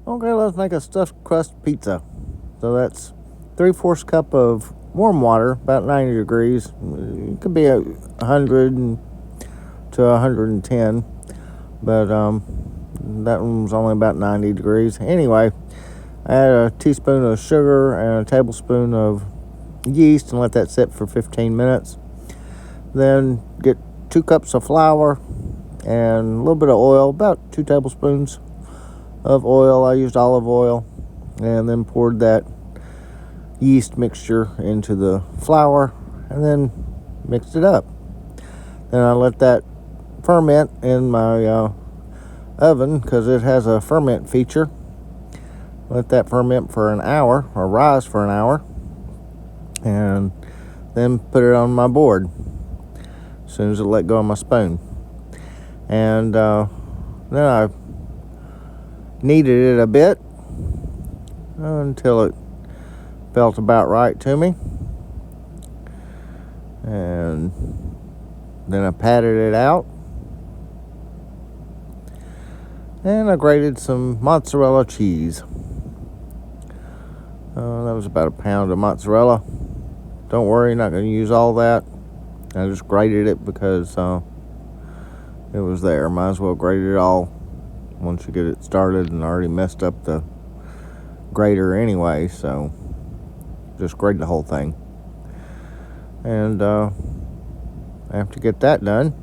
Okay, let's make a stuffed crust pizza. So that's 3/4 cup of warm water, about 90 degrees. It could be 100 to 110, but that one was only about 90 degrees. Anyway, I add a teaspoon of sugar and a tablespoon of yeast and let that sit for 15 minutes. Then get 2 cups of flour and a little bit of oil, about 2 tablespoons of oil. I used olive oil, and then poured that yeast mixture into the flour and then mixed it up. Then I let that ferment in my oven because it has a ferment feature. Let that ferment for an hour, or rise for an hour, and then put it on my board as soon as it let go of my spoon. And then I kneaded it a bit until it felt about right to me, and then I patted it out, and I grated some mozzarella cheese. That was about a pound of mozzarella. Don't worry, not going to use all that. I just grated it because it was there. Might as well grate it all once you get it started, and already messed up the grater anyway, so just grate the whole thing. And after you get that done,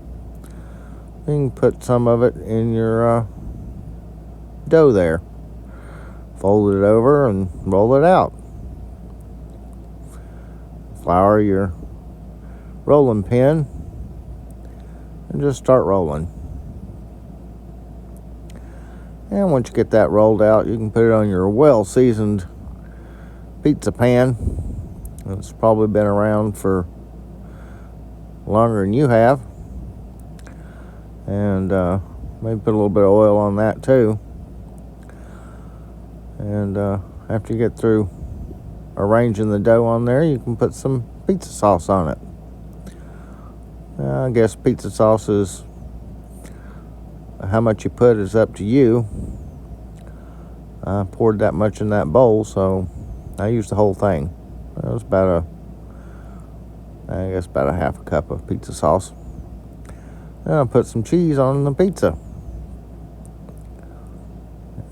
you can put some of it in your dough there. Fold it over and roll it out. Flour your rolling pin and just start rolling. And once you get that rolled out, you can put it on your well-seasoned pizza pan. It's probably been around for longer than you have. And maybe put a little bit of oil on that too. And after you get through arranging the dough on there, you can put some pizza sauce on it. I guess pizza sauce is, how much you put is up to you. I poured that much in that bowl, so I used the whole thing. It was about a half a cup of pizza sauce. Then I put some cheese on the pizza.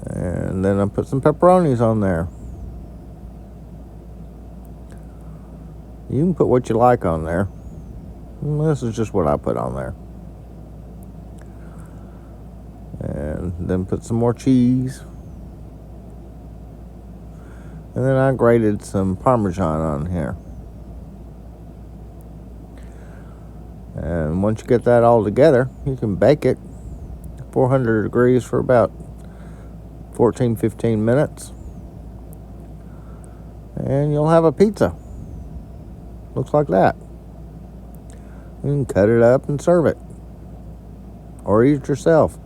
And then I put some pepperonis on there. You can put what you like on there. This is just what I put on there. And then put some more cheese. And then I grated some Parmesan on here. And once you get that all together, you can bake it 400 degrees for about 14-15 minutes. And you'll have a pizza. Looks like that. You can cut it up and serve it. Or eat it yourself.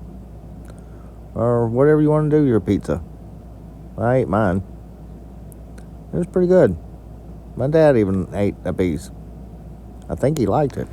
Or whatever you want to do with your pizza. I ate mine. It was pretty good. My dad even ate a piece. I think he liked it.